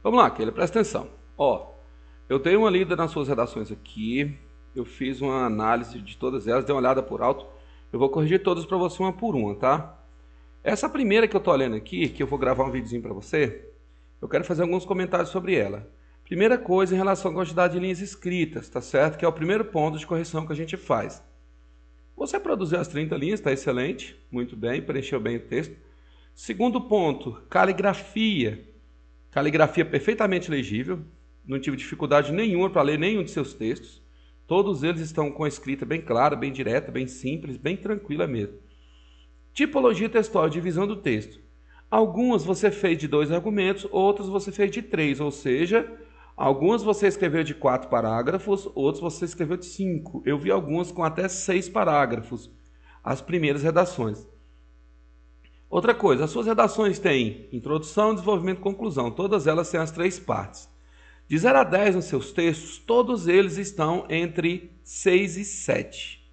Vamos lá, Keila, presta atenção. Ó, eu dei uma lida nas suas redações aqui, eu fiz uma análise de todas elas, dei uma olhada por alto, eu vou corrigir todas para você uma por uma, tá? Essa primeira que eu tô olhando aqui, que eu vou gravar um videozinho para você, eu quero fazer alguns comentários sobre ela. Primeira coisa em relação à quantidade de linhas escritas, tá certo? Que é o primeiro ponto de correção que a gente faz. Você produziu as 30 linhas, está excelente, muito bem, preencheu bem o texto. Segundo ponto, caligrafia. Caligrafia perfeitamente legível, não tive dificuldade nenhuma para ler nenhum de seus textos. Todos eles estão com a escrita bem clara, bem direta, bem simples, bem tranquila mesmo. Tipologia textual, divisão do texto. Algumas você fez de 2 argumentos, outras você fez de 3, ou seja, algumas você escreveu de 4 parágrafos, outras você escreveu de 5. Eu vi algumas com até 6 parágrafos, as primeiras redações. Outra coisa, as suas redações têm introdução, desenvolvimento e conclusão. Todas elas têm as 3 partes. De 0 a 10 nos seus textos, todos eles estão entre 6 e 7.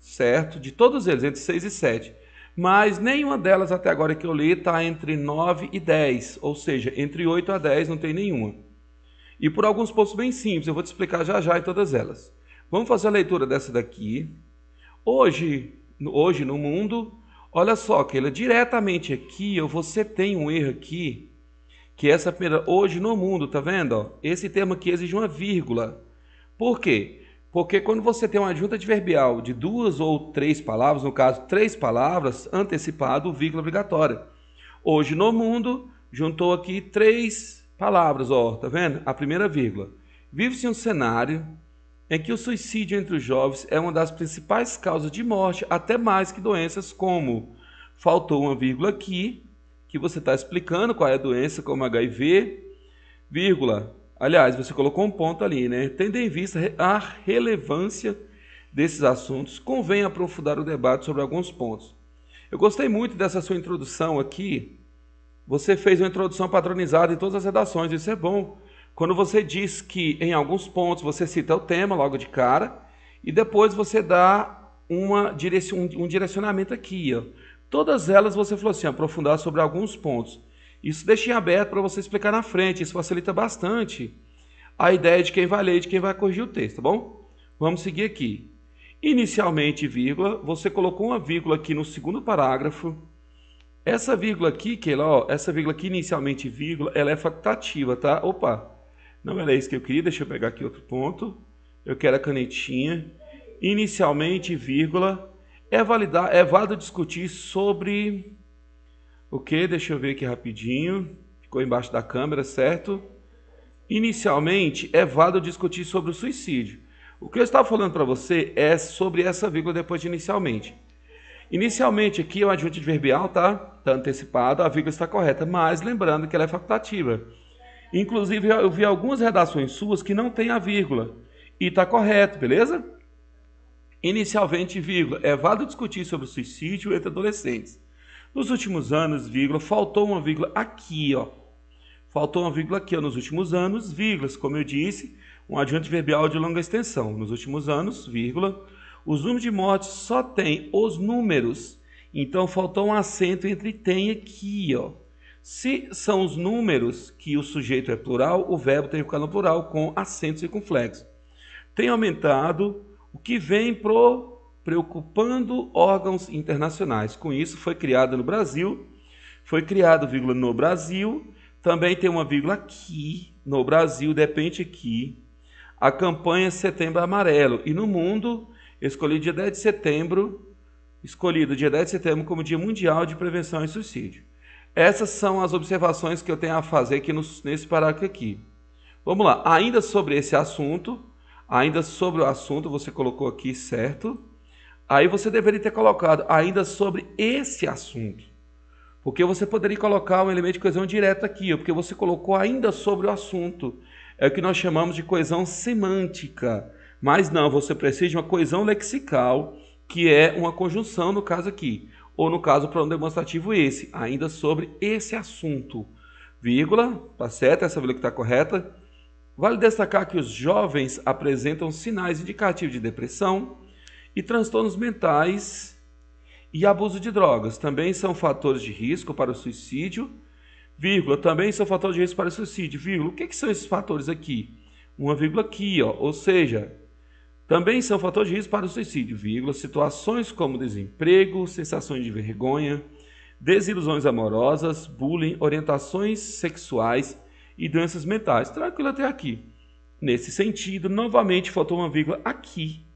Certo? De todos eles, entre 6 e 7. Mas nenhuma delas até agora que eu li está entre 9 e 10. Ou seja, entre 8 a 10 não tem nenhuma. E por alguns pontos bem simples, eu vou te explicar já já em todas elas. Vamos fazer a leitura dessa daqui. Hoje no mundo... Olha só, Keila, diretamente aqui, você tem um erro aqui, que essa primeira, hoje no mundo, tá vendo? Ó? Esse termo aqui exige uma vírgula. Por quê? Porque quando você tem uma adjunta adverbial de 2 ou 3 palavras, no caso 3 palavras, antecipado, vírgula obrigatória. Hoje no mundo, juntou aqui 3 palavras, ó, tá vendo? A primeira vírgula. Vive-se um cenário em que o suicídio entre os jovens é uma das principais causas de morte, até mais que doenças como, faltou uma vírgula aqui, que você está explicando qual é a doença, como HIV, vírgula, aliás, você colocou um ponto ali, né? Tendo em vista a relevância desses assuntos, convém aprofundar o debate sobre alguns pontos. Eu gostei muito dessa sua introdução aqui, você fez uma introdução padronizada em todas as redações, isso é bom. Quando você diz que em alguns pontos você cita o tema logo de cara e depois você dá um direcionamento aqui. Ó. Todas elas você falou assim, aprofundar sobre alguns pontos. Isso deixa em aberto para você explicar na frente, isso facilita bastante a ideia de quem vai ler e de quem vai corrigir o texto, tá bom? Vamos seguir aqui. Inicialmente, vírgula, você colocou uma vírgula aqui no segundo parágrafo. Essa vírgula aqui, essa vírgula aqui, inicialmente, vírgula, ela é facultativa, tá? Opa! Não era isso que eu queria, deixa eu pegar aqui outro ponto. Eu quero a canetinha. Inicialmente, vírgula. É válido discutir sobre... O que? Deixa eu ver aqui rapidinho. Ficou embaixo da câmera, certo? Inicialmente, é válido discutir sobre o suicídio. O que eu estava falando para você é sobre essa vírgula depois de inicialmente. Inicialmente, aqui é o adjunto adverbial, tá? Está antecipado, a vírgula está correta. Mas lembrando que ela é facultativa. Inclusive, eu vi algumas redações suas que não tem a vírgula. E está correto, beleza? Inicialmente, vírgula, é válido discutir sobre o suicídio entre adolescentes. Nos últimos anos, vírgula, faltou uma vírgula aqui, ó. Faltou uma vírgula aqui, ó. Nos últimos anos, vírgulas, como eu disse, um adjunto adverbial de longa extensão. Nos últimos anos, vírgula, os números de mortes só tem os números. Então, faltou um acento entre tem aqui, ó. Se são os números que o sujeito é plural, o verbo tem que ficar no plural com acento circunflexo. Tem aumentado, o que vem preocupando órgãos internacionais. Com isso, foi criado no Brasil, foi criado, vírgula, no Brasil, também tem uma vírgula aqui, no Brasil, depende aqui, a campanha Setembro Amarelo. E no mundo, escolhido dia 10 de setembro como Dia Mundial de Prevenção e Suicídio. Essas são as observações que eu tenho a fazer aqui nesse parágrafo aqui. Vamos lá, ainda sobre esse assunto, você colocou aqui, certo? Aí você deveria ter colocado ainda sobre esse assunto. Porque você poderia colocar um elemento de coesão direta aqui, porque você colocou ainda sobre o assunto. É o que nós chamamos de coesão semântica. Mas não, você precisa de uma coesão lexical, que é uma conjunção no caso aqui. Ou no caso, para um demonstrativo esse, ainda sobre esse assunto. Vírgula, tá certo? Essa vírgula que está correta. Vale destacar que os jovens apresentam sinais indicativos de depressão e transtornos mentais e abuso de drogas. Também são fatores de risco para o suicídio. vírgula, também são fatores de risco para o suicídio, vírgula. O que são esses fatores aqui? Uma vírgula aqui, ó, ou seja, também são fatores de risco para o suicídio, vírgula, situações como desemprego, sensações de vergonha, desilusões amorosas, bullying, orientações sexuais e doenças mentais. Tranquilo até aqui. Nesse sentido, novamente faltou uma vírgula aqui.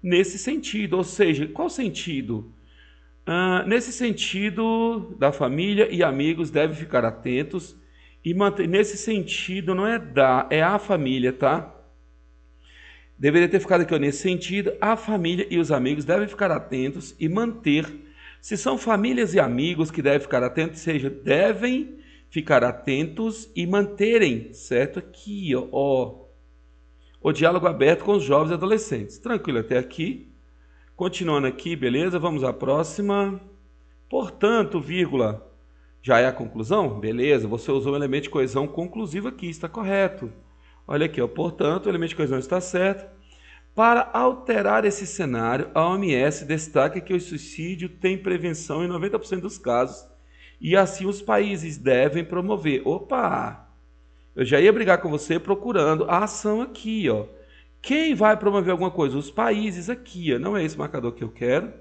Nesse sentido, ou seja, qual sentido? Nesse sentido, da família e amigos devem ficar atentos e manter. Nesse sentido, não é é a família, tá? Deveria ter ficado aqui, ó, nesse sentido, a família e os amigos devem ficar atentos e manter. Se são famílias e amigos que devem ficar atentos, seja, devem ficar atentos e manterem, certo? Aqui, ó, o diálogo aberto com os jovens e adolescentes. Tranquilo até aqui. Continuando aqui, beleza? Vamos à próxima. Portanto, vírgula, já é a conclusão? Beleza, você usou o elemento de coesão conclusivo aqui, está correto. Olha aqui, ó, portanto, o elemento de coesão está certo. Para alterar esse cenário, a OMS destaca que o suicídio tem prevenção em 90% dos casos e assim os países devem promover. Opa! Eu já ia brigar com você procurando a ação aqui, ó. Quem vai promover alguma coisa? Os países aqui, ó. Não é esse marcador que eu quero.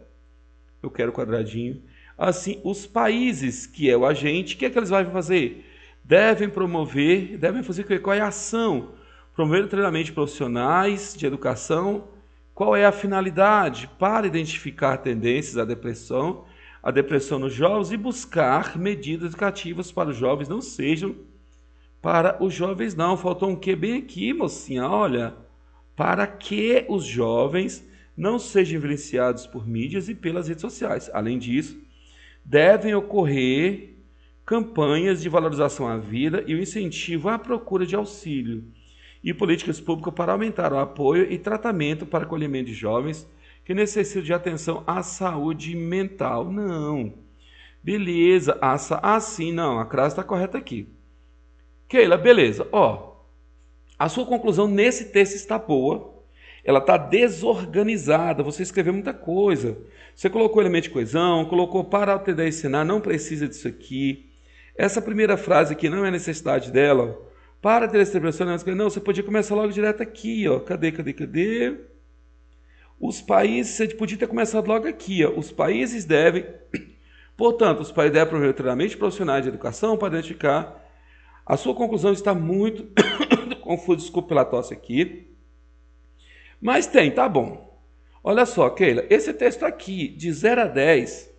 Eu quero quadradinho. Assim, os países, que é o agente, o que é que eles vão fazer? Devem promover, devem fazer qual é a ação? Promover treinamento de profissionais de educação. Qual é a finalidade? Para identificar tendências à depressão nos jovens e buscar medidas educativas para os jovens, não sejam para os jovens não. Faltou um que bem aqui, mocinha, olha. Para que os jovens não sejam influenciados por mídias e pelas redes sociais. Além disso, devem ocorrer campanhas de valorização à vida e o incentivo à procura de auxílio e políticas públicas para aumentar o apoio e tratamento para acolhimento de jovens que necessitam de atenção à saúde mental. Não. Beleza. Sim, não. A crase está correta aqui. Keila, beleza. Ó, a sua conclusão nesse texto está boa. Ela está desorganizada. Você escreveu muita coisa. Você colocou elemento de coesão, colocou para alterar e ensinar, não precisa disso aqui. Essa primeira frase aqui não é necessidade dela. Para ter essa expressão, não, você podia começar logo direto aqui, ó. Cadê? Os países, você podia ter começado logo aqui, ó. Os países devem, portanto, os países devem promover treinamento de profissionais de educação para identificar. A sua conclusão está muito confusa, desculpa pela tosse aqui. Mas tem, tá bom. Olha só, Keila, esse texto aqui, de 0 a 10,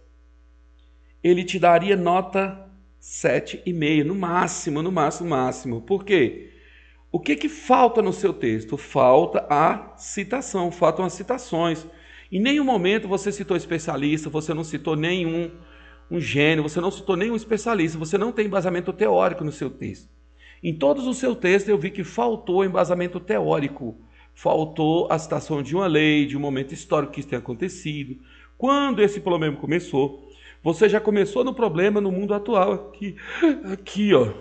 ele te daria nota 7,5, no máximo. Por quê? O que falta no seu texto? Falta a citação, faltam as citações. Em nenhum momento você citou especialista, você não citou nenhum gênio, você não citou nenhum especialista, você não tem embasamento teórico no seu texto. Em todos os seus textos eu vi que faltou embasamento teórico, faltou a citação de uma lei, de um momento histórico que isso tem acontecido. Quando esse problema começou, você já começou no problema no mundo atual, aqui, ó.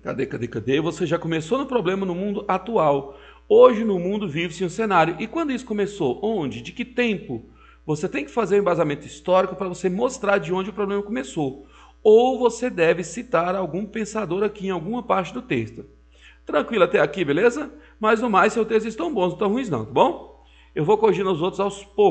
Cadê? Você já começou no problema no mundo atual. Hoje no mundo vive-se um cenário. E quando isso começou? Onde? De que tempo? Você tem que fazer um embasamento histórico para você mostrar de onde o problema começou. Ou você deve citar algum pensador aqui em alguma parte do texto. Tranquilo até aqui, beleza? Mas no mais, seus textos estão bons, não estão ruins não, tá bom? Eu vou corrigindo os outros aos poucos.